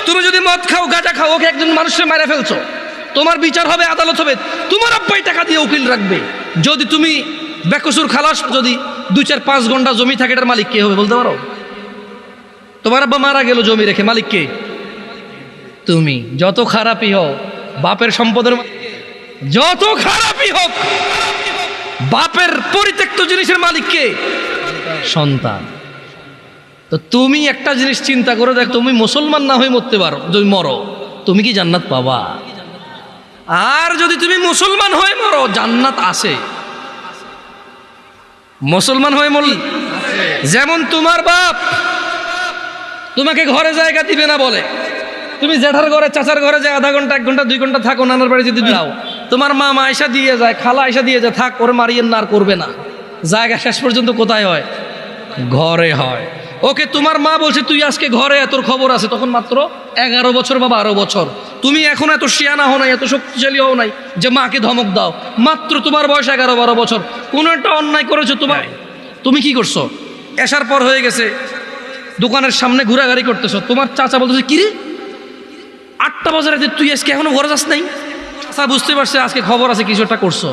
তুমি যদি মদ খাও, গাঁজা খাও, ওকে একজন মানুষের মেরে ফেলছো, তোমার বিচার হবে, আদালত হবে, তোমার আব্বাই টাকা দিয়ে উকিল রাখবে। যদি তুমি বেকসুর খালাস, যদি 2, 4, 5 ঘন্টা জমি থাকে, এটার মালিক কে হবে বলতে পারো? তোমার আব্বা মারা গেল জমি রেখে, মালিক কে? তুমি। যত খারাপই হও বাপের সম্পদের, যত খারাপই হোক বাপের পরিত্যক্ত জিনিসের মালিক কে? সন্তান। তো তুমি একটা জিনিস চিন্তা করে দেখ, তুমি মুসলমান না হয়ে মরতে পারো, যদি মরো তুমি কি জান্নাত পাবা? আর যদি তুমি মুসলমান হয়ে মরো, জান্নাত আছে। মুসলমান হয়ে মরলি, যেমন তোমার বাপ তোমাকে ঘরে জায়গা দিবে না বলে তুমি জেঠার ঘরে, চাচার ঘরে যে আধা ঘন্টা, 1 ঘন্টা, 2 ঘন্টা থাকো, নানার বাড়ি যদি যাও, তোমার মা আয়সা দিয়ে যায়, খালা আয়সা দিয়ে যায়, থাক ওরে মারিয়েন না, আর করবে না। জায়গা শেষ পর্যন্ত কোথায় হয়? ঘরে হয়। ওকে তোমার মা বলছে তুই আজকে ঘরে, তোর খবর আছে, তখন মাত্র 11 বছর বা 12 বছর। তুমি এখন এত শিয়ানা হও নাই, এত শক্তিশালী হও নাই যে মাকে ধমক দাও। মাত্র তোমার বয়স 11-12 বছর। কোনো একটা অন্যায় করেছো তোমার, তুমি কি করছো? এসার পর হয়ে গেছে, দোকানের সামনে ঘোরাঘুরি করতেছো, তোমার চাচা বলতেছে কিরে 8টা বাজে রাতে তুই আজকে এখনো ঘরে যাস নাই? চাচা বুঝতে পারছে আজকে খবর আছে, কিছু একটা করছো।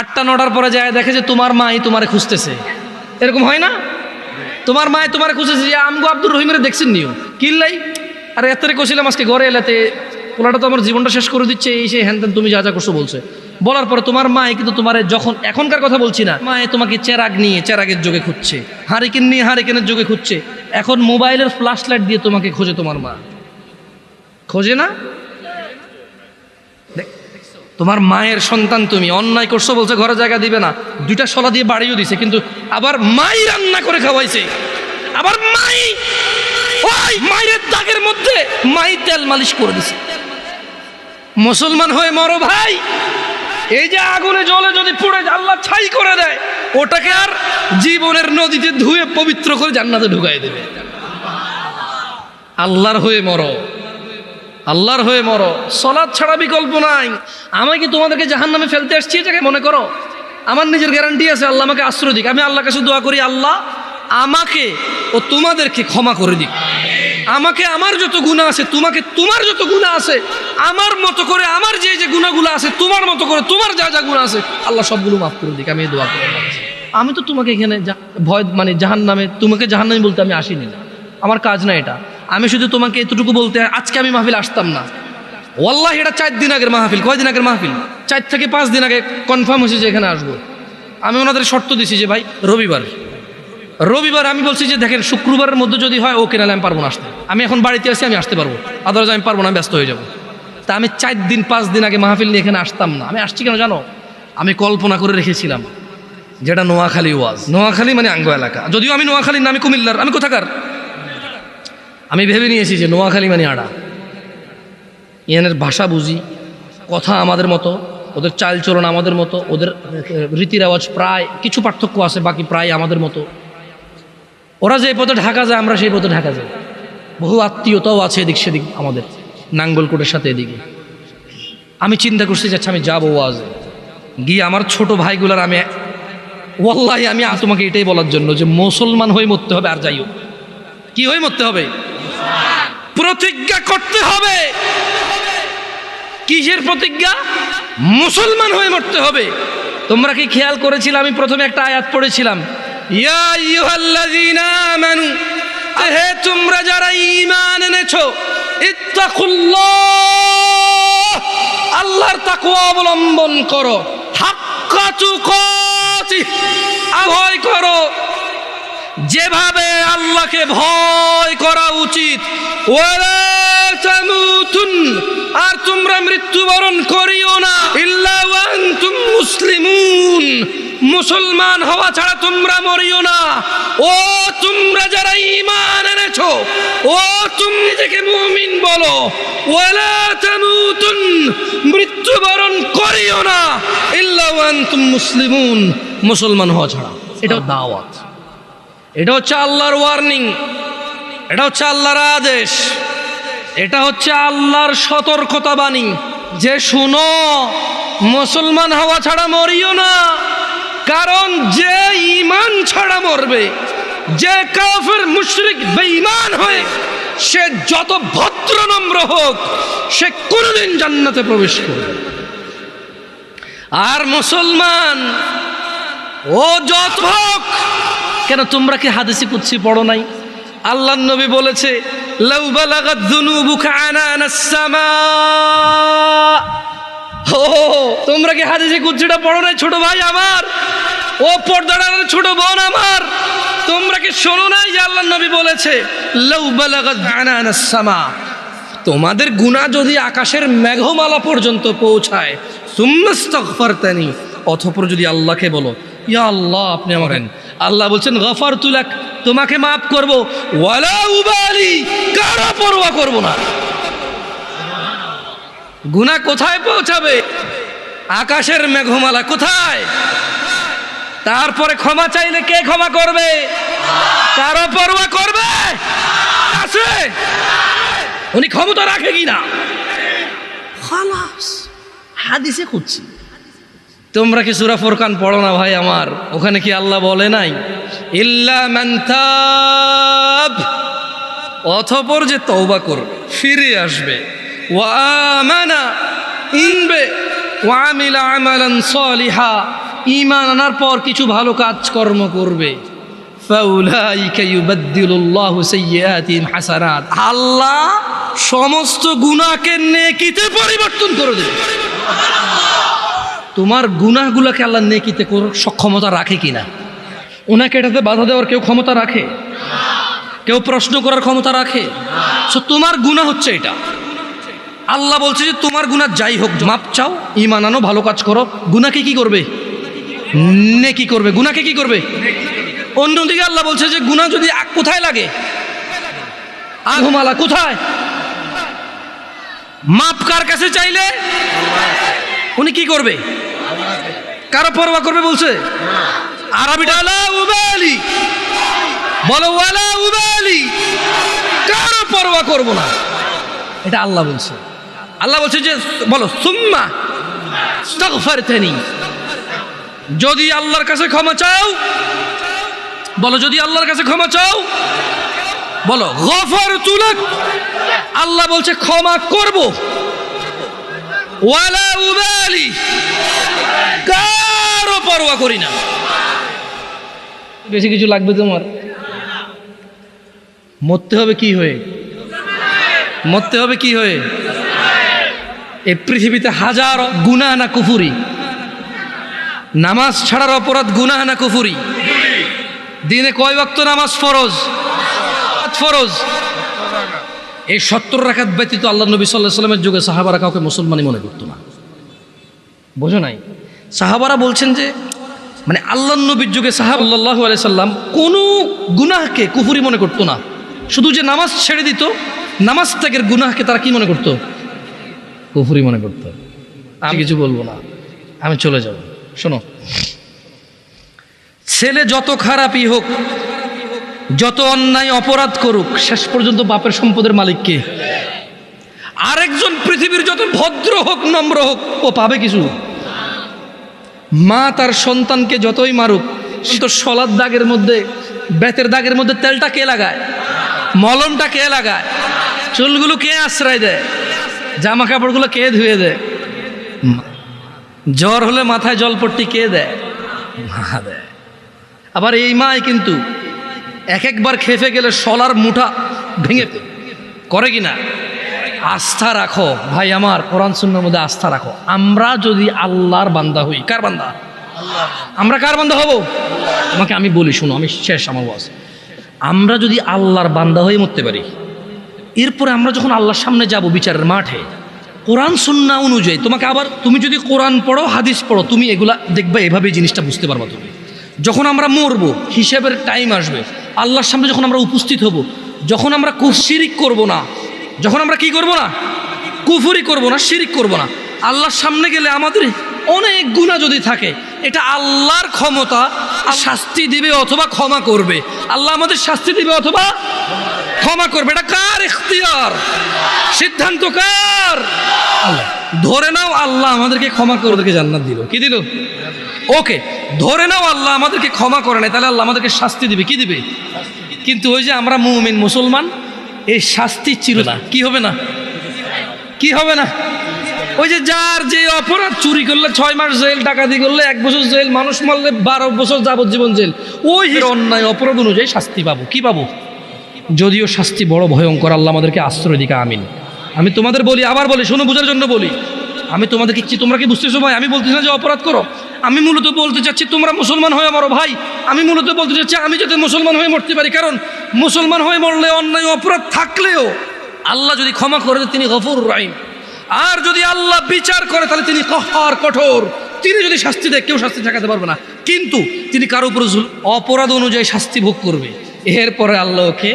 8টা-9টার পরে যায় দেখে যে তোমার মাই তোমারে খুঁজতেছে। এরকম হয় না? তোমার মায় তোমার খুঁজেছে যে আমগো আব্দুর রহিমের দেখছেন নিও কিল্লাই, আর এতরে কছিলাম আজকে ঘরে এলাতে, পোলাটা তো আমার জীবনটা শেষ করে দিচ্ছে, এই সেই হ্যান তেন, তুমি যা যা করছো বলছে। বলার পরে তোমার মায় কিন্তু তোমার, যখন এখনকার কথা বলছি না, মায়ে তোমাকে চেরাগ নিয়ে চেরাগের যোগে খুঁজছে, হারিকেন নিয়ে হারিকেনের যোগে খুঁজছে, এখন মোবাইলের ফ্ল্যাশ লাইট দিয়ে তোমাকে খোঁজে। তোমার মা খোঁজে না? তোমার মায়ের সন্তান তুমি, অন্যায় করছো বলছে ঘরে জায়গা দিবে না, 2টা শলা দিয়ে বাড়িও দিছে, কিন্তু আবার মাই রান্না করে খাওয়াইছে, আবার মাই ওই মায়ের দাগের মধ্যে মাই তেল মালিশ করে দিছে। মুসলমান হয়ে মরো ভাই। এই যে আগুনে জলে যদি পুড়ে আল্লাহ ছাই করে দেয়, ওটাকে আর জীবনের নদীতে ধুয়ে পবিত্র করে জান্নাতে ঢুকাই দেবে। আল্লাহর হয়ে মরো, আল্লাহর হয়ে মরো, সালাত ছাড়া বিকল্প নাই। আমি কি তোমাদেরকে জাহান্নামে ফেলতে আসছি এটাকে মনে করো? আমার নিজের গ্যারান্টি আছে, আল্লাহ আমাকে আশ্রয় দিক। আমি আল্লাহর কাছে দোয়া করি, আল্লাহ আমাকে ও তোমাদেরকে ক্ষমা করে দিক। আমাকে আমার যত গুনাহ আছে, তোমাকে তোমার যত গুনাহ আছে, আমার মতো করে আমার যে যে গুনাহগুলো আছে, তোমার মতো করে তোমার যা যা গুনাহ আছে, আল্লাহ সবগুলো মাফ করে দিক। আমি এই দোয়া করি। আমি তো তোমাকে এখানে ভয় মানে জাহান্নামে, তোমাকে জাহান্নামে বলতে আমি আসিনি, আমার কাজ না এটা। আমি শুধু তোমাকে এতটুকু বলতে আজকে আমি মাহফিল আসতাম না। ওয়াল্লাহি এটা 4 দিন আগের মাহফিল। কয়দিন আগের মাহফিল? 4 থেকে 5 দিন আগে কনফার্ম হয়েছে যে এখানে আসবো। আমি ওনাদের শর্ত দিছি যে ভাই রবিবার আমি বলছি যে দেখেন শুক্রবারের মধ্যে যদি হয় ওকে, নাহলে আমি পারবো না আসতে। আমি এখন বাড়িতে আছি, আমি আসতে পারবো, আদারওয়াইজ আমি পারবো না, আমি ব্যস্ত হয়ে যাবো। তা আমি 4 দিন 5 দিন আগে মাহফিল নিয়ে এখানে আসতাম না। আমি আসছি কেন জানো? আমি কল্পনা করে রেখেছিলাম যেটা নোয়াখালী ওয়াজ। নোয়াখালী মানে আঙ্গ এলাকা, যদিও আমি নোয়াখালীর না, আমি কুমিল্লার। আমি কোথাকার? আমি ভেবে নিয়েছি যে নোয়াখালী মানে আড়া। ইয়ানের ভাষা বুঝি, কথা আমাদের মতো, ওদের চালচলন আমাদের মতো, ওদের রীতি রেওয়াজ প্রায় কিছু পার্থক্য আছে, বাকি প্রায় আমাদের মতো। ওরা যে পথে ঢাকা যায়, আমরা সেই পথে ঢাকা যাই। বহু আত্মীয়তাও আছে এদিক সেদিক আমাদের, নাঙ্গলকোটের সাথে এদিকে। আমি চিন্তা করছি যাচ্ছি আমি যাবো ওয়াজে গিয়ে আমার ছোট ভাইগুলার আমি ওয়াল্লাহি আমি তোমাকে এটাই বলার জন্য যে মুসলমান হয়ে মরতে হবে। আর যাই হোক, কি হয়ে মরতে হবে? প্রতিজ্ঞা করতে হবে। কিসের প্রতিজ্ঞা? মুসলমান হয়ে মরতে হবে। তোমরা কি খেয়াল করেছিলে আমি প্রথমে একটা আয়াত পড়েছিলাম, ইয়া আইয়ুহাল্লাযীনা আমানু, হে তোমরা যারা ঈমান এনেছো, ইত্তাকুল্লাহ, আল্লাহর তাকওয়া অবলম্বন করো, হাক্কা তুকাতিহ, ভয় করো যেভাবে আল্লাহকে ভয় করা উচিত। ওয়ালা তামুতুন, আর তোমরা মৃত্যুবরণ করিও না, ইল্লা ওয়া আনতুম মুসলিমুন, মুসলমান হওয়া ছাড়া তোমরা মরিও না। ও তোমরা যারা ঈমান এনেছো, ও তুমি নিজেকে মুমিন বলো। ওয়ালা তামুতুন, মৃত্যুবরণ করিও না, ইল্লা ওয়া আনতুম মুসলিমুন, মুসলমান হওয়া ছাড়া। এটা দাওয়াত, এটা হচ্ছে আল্লাহর ওয়ার্নিং, এটা হচ্ছে আল্লাহর আদেশ, এটা হচ্ছে আল্লাহর সতর্কতা বাণী যে শুনো, মুসলমান হওয়া ছাড়া মরিও না। কারণ যে ঈমান ছাড়া মরবে, যে কাফের মুশরিক বেঈমান হয়ে সে যত ভদ্র নম্র হোক, সে কোনোদিন জান্নাতে প্রবেশ করবে। আর মুসলমান ও যত হোক কেন, তোমরা কি হাদিসে কুদসি পড়ো নাই? আল্লাহর নবী বলেছে, লাউ বালাগাত যুনুবুকা আনানাস সামা। ও তোমরা কি হাদিসে কুদসিটা পড়ো নাই ছোট ভাই আমার, ও পর্দার ছোট বোন আমার? তোমরা কি শোনো নাই যে আল্লাহর নবী বলেছে, লাউ বালাগাত আনানাস সামা, তোমাদের গুনাহ যদি আকাশের মেঘমালা পর্যন্ত পৌঁছায়, সুম্মাস্তাগফারতানি, অতঃপর যদি আল্লাহকে বলো, ইয়া আল্লাহ আপনি আমাকে, আল্লাহ বলছেন গফারতু লাক, তোমাকে মাফ করব, ওয়ালা উবালি, কারো পরোয়া করব না। গুনাহ কোথায় পৌঁছাবে? আকাশের মেঘমালা কোথায়? তারপরে ক্ষমা চাইলে কে ক্ষমা করবে? কারো পরোয়া করবে আছে? উনি ক্ষমতা রাখে কিনা? খালাস, হাদিসে খুঁজছি। তোমরা কি সূরা ফুরকান পড়ো না ভাই আমার? ওখানে কি আল্লাহ বলে নাই, ইল্লা মান তাব, অতঃপর যে তওবা করবে, ফিরে আসবে, ওয়া আমানা, ইনবে, ওয়া আমিলা আমালান সালিহা, ঈমান আনার পর কিছু ভালো কাজকর্ম করবে, ফাউলাইকা ইউবাদদিলুল্লাহু সাইয়্যাতিহিম হাসানাত, আল্লাহ সমস্ত গুনাহকে নেকিতে পরিবর্তন করে দেবে। তোমার গুনাহগুলোকে আল্লাহ নেকিতে করার সক্ষমতা রাখে কিনা? ওনাকে এটাতে বাধা দেওয়ার কেউ ক্ষমতা রাখে? কেউ প্রশ্ন করার ক্ষমতা রাখে? সো তোমার গুনাহ হচ্ছে এটা। আল্লাহ বলছে যে তোমার গুনাহ যাই হোক, মাপ চাও, ঈমান আনো, ভালো কাজ করো, গুনাহকে কি করবে? নেকি করবে। গুনাহকে কি করবে? অন্যদিকে আল্লাহ বলছে যে গুনাহ যদি কোথায় লাগে, আঘমালা কোথায়? মাপ কার কাছে চাইলে উনি কি করবে? কারো পরোয়া করবে বলছে? আরবিটা ওয়ালা উবালি, বলো ওয়ালা উবালি, কারো পরোয়া করব না, এটা আল্লাহ বলছে। আল্লাহ বলছে যে বলো সুম্মা আস্তাগফারতানি, যদি আল্লাহর কাছে ক্ষমা চাও, বলো যদি আল্লাহর কাছে ক্ষমা চাও, বলো গফারতু লাক, আল্লাহ বলছে ক্ষমা করব। ওয়ালা উবালি, কারো পরোয়া করি না। বেশি কিছু লাগবে তোমার? মরতে হবে কি হয়ে? মরতে হবে কি হয়ে? এই পৃথিবীতে হাজার গুনাহ না কুফরি? নামাজ ছাড়ার অপরাধ গুনাহ না কুফরি? দিনে কয় ওয়াক্ত নামাজ ফরজ? ফরজ। এই 70 রাকাত ব্যতীত আল্লাহ নবী সাল্লাল্লাহু আলাইহি ওয়াসাল্লামের যুগে সাহাবারা কাউকে মুসলমানই মনে করতো না। বোঝো নাই? সাহাবারা বলছেন যে মানে আল্লাহ নবীর যুগে সাহাবা সাল্লাল্লাহু আলাইহি সাল্লাম কোনো গুনাহকে কুফরি মনে করতো না। শুধু যে নামাজ ছেড়ে দিত, নামাজ ত্যাগের গুনাহকে তারা কি মনে করতো? কুফরি মনে করতো। আমি কিছু বলবো না, আমি চলে যাব। শোনো, ছেলে যত খারাপই হোক, যত অন্যায় অপরাধ করুক, শেষ পর্যন্ত বাপের সম্পদের মালিক কে? আরেকজন পৃথিবীর যত ভদ্র হোক, নম্র হোক, ও পাবে কিছু? মা তার সন্তানকে যতই মারুক, কিন্তু সলার দাগের মধ্যে, বেতের দাগের মধ্যে তেলটা কে লাগায়? মলমটা কে লাগায়? চুলগুলো কে আশ্রয় দেয়? জামা কাপড়গুলো কে ধুয়ে দেয়? জ্বর হলে মাথায় জলপট্টি কে দেয়? মা দেয়। আবার এই মাই কিন্তু এক একবার খেপে গেলে শলার মুঠা ভেঙে করে কিনা? আস্থা রাখো ভাই আমার, কোরআন সুন্নাহর মধ্যে আস্থা রাখো। আমরা যদি আল্লাহর বান্দা হই, কার বান্দা? আমরা কার বান্দা হব? তোমাকে আমি বলি, শুনো, আমি শেষ আমার ওয়াজ। আমরা যদি আল্লাহর বান্দা হয়ে মরতে পারি, এরপরে আমরা যখন আল্লাহর সামনে যাব বিচারের মাঠে, কোরআন সুন্নাহ অনুযায়ী তোমাকে আবার, তুমি যদি কোরআন পড়ো, হাদিস পড়ো, তুমি এগুলা দেখবে, এভাবে জিনিসটা বুঝতে পারবা। তুমি যখন আমরা মরবো, হিসাবের টাইম আসবে, আল্লাহর সামনে যখন আমরা উপস্থিত হব, যখন আমরা শিরিক করব না, যখন আমরা কি করব না, কুফরি করব না, শিরিক করব না, আল্লাহর সামনে গেলে আমাদের অনেক গুনাহ যদি থাকে, এটা আল্লাহর ক্ষমতা, শাস্তি দিবে অথবা ক্ষমা করবে। আল্লাহ আমাদের শাস্তি দিবে অথবা ক্ষমা করবে। এটা কার ইখতিয়ার? সিদ্ধান্ত কার? আল্লাহ। ধরে নাও আল্লাহ আমাদেরকে ক্ষমা করে ওদেরকে জান্নাত দিল। কি দিল? ওকে, ধরে নাও আল্লাহ আমাদেরকে ক্ষমা করে নাই, তাহলে আল্লাহ আমাদেরকে শাস্তি দিবে। কি দিবে? কিন্তু ওই যে আমরা মুমিন মুসলমান, এই শাস্তি চির না। কি হবে না? কি হবে না? ওই যে যার যে অপরাধ, চুরি করলে 6 মাস জেল, ডাকাতি করলে 1 বছর জেল, মানুষ মারলে 12 বছর যাবজ্জীবন জেল, ওই অন্যায় অপরাধ অনুযায়ী শাস্তি পাবো। কি পাবো? যদিও শাস্তি বড় ভয়ঙ্কর, আল্লাহ আমাদেরকে আশ্রয় দিকে। আমিন। আমি তোমাদের বলি, আবার বলি, শোনো, বোঝার জন্য বলি। আমি তোমাদেরকে কি, তোমরা কি বুঝতেছো ভাই? আমি বলতেছি না যে অপরাধ করো, আমি মূলত বলতে চাচ্ছি তোমরা মুসলমান হয়ে মরো ভাই। আমি মূলত বলতে চাচ্ছি আমি যাতে মুসলমান হয়ে মরতে পারি, কারণ মুসলমান হয়ে মরলে অন্যায় অপরাধ থাকলেও আল্লাহ যদি ক্ষমা করে দেন, তিনি গফুরুর রহিম। আর যদি আল্লাহ বিচার করে, তাহলে তিনি কহার, কঠোর। তিনি যদি শাস্তি দেয়, কেউ শাস্তি ঠেকাতে পারবে না, কিন্তু তিনি কারো উপর অপরাধ অনুযায়ী শাস্তি ভোগ করবে। এরপরে আল্লাহ ওকে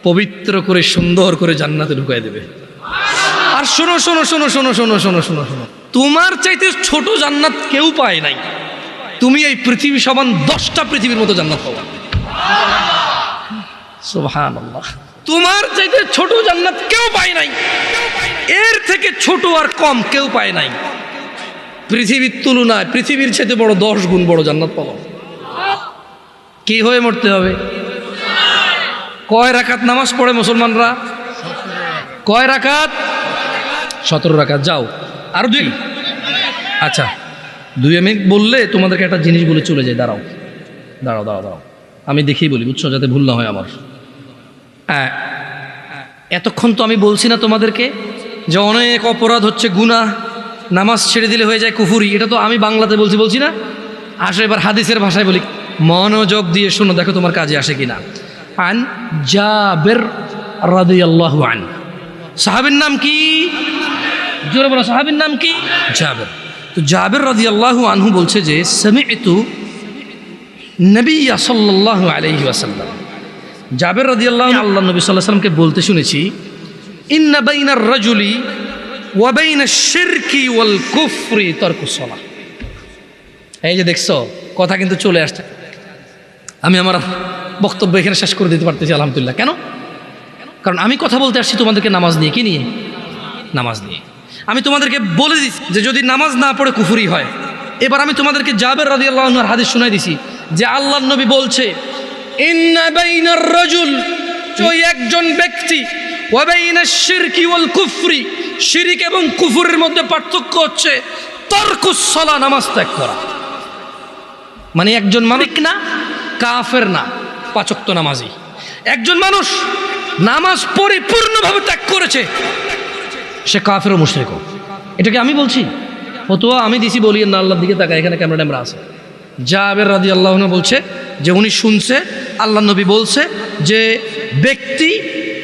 পবিত্র করে, সুন্দর করে জান্নাতে ঢুকাই দেবে। আর শোনো শোনো শোনো শোনো শোনো শোনো শোনো শোনো, তোমার চাইতে ছোট জান্নাত কেউ পায় নাই। তুমি এই পৃথিবী সমান 10টা পৃথিবীর মতো জান্নাত পাবা। সুবহানাল্লাহ। তোমার চাইতে ছোট জান্নাত কেউ পায় নাই, এর থেকে ছোট আর কম কেউ পায় নাই। পৃথিবীর তুলনায় পৃথিবীর চাইতে বড় 10 গুণ বড় জান্নাত পাবো। কি হয়ে মরতে হবে? কয় রাকাত নামাজ পড়ে মুসলমানরা? কয় রাকাত? 17 রাকাত। যাও, আর 2। আচ্ছা, 2 আমি বললে তোমাদেরকে একটা জিনিস বলে চলে যায়। দাঁড়াও দাঁড়াও দাঁড়াও দাঁড়াও, আমি দেখেই বলি, বুঝছো, যাতে ভুল না হয় আমার। এতক্ষণ তো আমি বলছি না তোমাদেরকে যে অনেক অপরাধ হচ্ছে গুনাহ, নামাজ ছেড়ে দিলে হয়ে যায় কুফরি। এটা তো আমি বাংলাতে বলছি না। আসো এবার হাদিসের ভাষায় বলি, মনোযোগ দিয়ে শোনো, দেখো তোমার কাজে আসে কিনা। আন জাবের রাদিয়াল্লাহু আনহু, সাহাবীর নাম কি? জোরে বলো, সাহাবীর নাম কি? জাবের। তো জাবের রাদিয়াল্লাহু আনহু বলছে যে সামি'তু নবী সাল্লাল্লাহু আলাইহি ওয়াসাল্লাম, জাবের রাদিয়াল্লাহু আনহু আল্লাহ নবী সাল্লাল্লাহু আলাইহি ওয়াসাল্লামকে বলতে শুনেছি, ইন্না বাইনার রাজুলি ওয়া বাইনাশ শিরকি ওয়াল কুফরি তারকুস সালাহ। এই যে দেখছো, কথা কিন্তু চলে আসছে। আমি আমার বক্তব্য এখানে শেষ করে দিতে পারতেছি আলহামদুলিল্লাহ। কেন? কারণ আমি কথা বলতে আসছি তোমাদেরকে নামাজ নিয়ে। কি নিয়ে? নামাজ নিয়ে। আমি তোমাদেরকে বলে দিচ্ছি যে যদি নামাজ না পড়ে কুফরি হয়। এবার আমি তোমাদেরকে জাবের রাদিয়াল্লাহু আনহুর হাদিস শোনাই দিছি যে আল্লাহর নবী বলছে, ইন্না বাইনার রাজুল ওই একজন ব্যক্তি ওয়া বাইনা শিরকি ওয়াল কুফরি, শিরিক এবং কুফরের মধ্যে পার্থক্য হচ্ছে তারকুস সালাহ, নামাজ ত্যাগ করা। মানে একজন মানুষ না কাফের না, পাঁচ ওয়াক্ত নামাজি। একজন মানুষ নামাজ পরিপূর্ণভাবে ত্যাগ করেছে, সে কাফের ও মুশরিক। এটাকে আমি বলছি, ফতোয়া আমি দিছি, বলি না, আল্লাহর দিকে তাকায়, এখানে ক্যামেরা ট্যামেরা আছে। জাবের রাদিয়াল্লাহু আনহু বলছে যে উনি শুনছে আল্লাহ নবী বলছে যে ব্যক্তি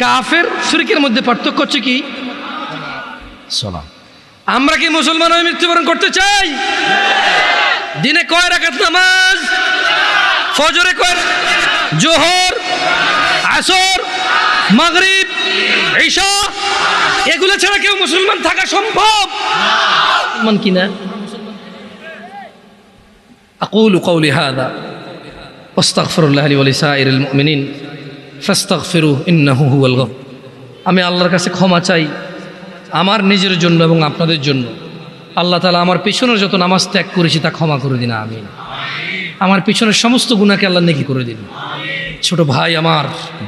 কাফের শিরকের মধ্যে পার্থক্য হচ্ছে কি সালাত। আমরা কি মুসলমান হয়ে মৃত্যুবরণ করতে চাই? দিনে কয় রাকাত নামাজ? ফজরে কয়? জোহর, আসর, মাগরিব, ঈশা, এগুলো ছাড়া কেউ মুসলমান থাকা সম্ভব? মুসলমান কিনা? আকুলু কওলি হাযা ওয়াস্তাগফিরুল্লাহ লি ওয়া লিসাইরিল মুমিনিন ফাস্তাগফিরুহু ইন্নাহু হুয়াল গফুর। আমি আল্লাহর কাছে ক্ষমা চাই আমার নিজের জন্য এবং আপনাদের জন্য। আল্লাহ তাআলা আমার পিছনের যত নামাজ ত্যাগ করেছি তা ক্ষমা করে দিন, আমিন। আমার পিছনের সমস্ত গুনাহকে আল্লাহ নেকি করে দিন। ছোট ভাই আমার,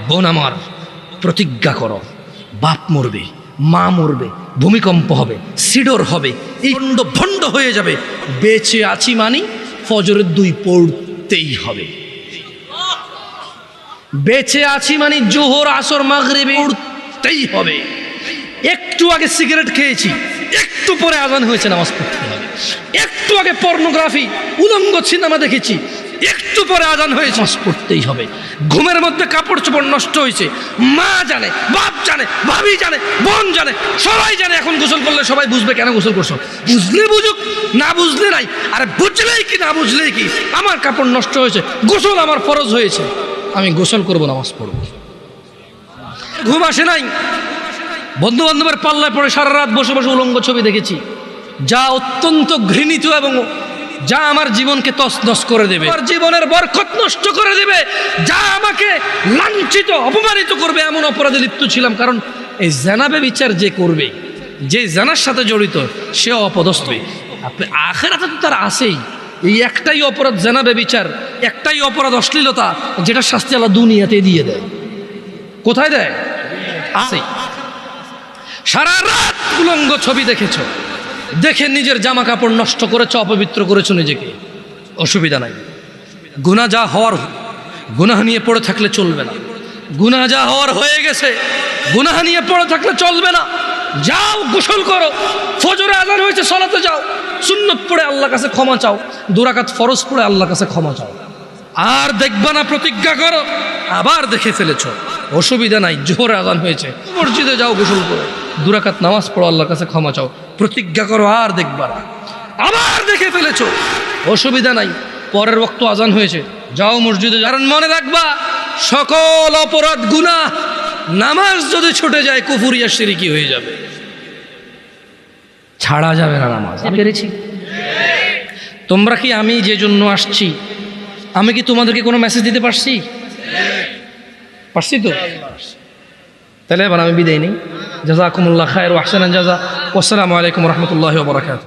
বোন আমার, প্রতিজ্ঞা করো, বাপ মরবে, মা মরবে, ভূমিকম্প হবে, সিডর হবে, এই ভণ্ড হয়ে যাবে, বেঁচে আছি মানি ফজরের 2 পড়তেই হবে। বেঁচে আছি মানে জোহর, আসর, মাগরিব পড়তেই হবে। একটু আগে সিগারেট খেয়েছি, একটু পরে আজান হয়েছে, নামাজ পড়তে হবে। একটু আগে পর্নোগ্রাফি, উলঙ্গ সিনেমা দেখেছি, একটু পরে আজান হয়েছে, নামাজ পড়তেই হবে। ঘুমের মধ্যে কাপড় চোপড় নষ্ট হয়েছে, মা জানে, বাপ জানে, ভাবি জানে, বোন জানে, সবাই জানে। এখন গোসল করলে সবাই বুঝবে কেন গোসল করছো। বুঝলে বুঝুক, না বুঝলে নাই। আরে বুঝলেই কি না বুঝলেই কি, আমার কাপড় নষ্ট হয়েছে, গোসল আমার ফরজ হয়েছে, আমি গোসল করবো, নামাজ পড়বো। ঘুম আসে নাই, বন্ধু বান্ধবের পাল্লায় পড়ে সারা রাত বসে বসে উলঙ্গ ছবি দেখেছি, যা অত্যন্ত ঘৃণিত এবং যা আমার জীবনকে তছনছ করে দেবে, আমার জীবনের বরকত নষ্ট করে দেবে, যা আমাকে লাঞ্ছিত অপমানিত করবে, এমন অপরাধে লিপ্ত ছিলাম। কারণ এই জানাবে বিচার যে করবে, যে জানার সাথে জড়িত, সে অপদস্থ। আপনি আখিরাতে তো তার আছেই। এই একটাই অপরাধ জানাবে বিচার, একটাই অপরাধ অশ্লীলতা, যেটা শাস্তি আল্লাহ দুনিয়াতে দিয়ে দেয়। কোথায় দেয়? আছে। সারা রাত উলঙ্গ ছবি দেখেছো, দেখে নিজের জামা কাপড় নষ্ট করেছো, অপবিত্র করেছো নিজেকে, অসুবিধা নাই। গুনাহ যা হওয়ার, গুনাহ নিয়ে পড়ে থাকলে চলবে না। গুনাহ যা হওয়ার হয়ে গেছে, গুনাহ নিয়ে পড়ে থাকলে চলবে না। যাও গোসল করো, ফজরে আযান হয়েছে, সালাতে যাও, সুন্নত পড়ে আল্লাহর কাছে ক্ষমা চাও, 2 রাকাত ফরজ পড়ে আল্লাহর কাছে ক্ষমা চাও। আর দেখবা না, প্রতিজ্ঞা করো, আবার দেখে ফেলেছো, অসুবিধা নাই। জোহর আযান হয়েছে, মসজিদে যাও, গোসল করো, 2 রাকাত নামাজ পড়ো, আল্লাহর কাছে ক্ষমা চাও, প্রতিজ্ঞা করো, আর দেখবা না। আবার দেখে ফেলেছো, অসুবিধা নাই। পরের ওয়াক্ত আযান হয়েছে, যাও মসজিদে। কারণ মনে রাখবা, সকল অপরাধ গুনাহ, নামাজ যদি ছুটে যায় কুফরিয়া শিরকি হয়ে যাবে, ছাড়া যাবে না নামাজ। পেরেছি? তোমরা কি, আমি যে জন্য আসছি, আমি কি তোমাদেরকে কোনো মেসেজ দিতে পারছি? পারছি তো? তাহলে এবার আমি বিদায় নেই। জাযাকুমুল্লাহ খায়র ওয়া আহসানাল জাযা। ওয়াসসালামু আলাইকুম ওয়া রাহমাতুল্লাহি ওয়া বারাকাতুহু।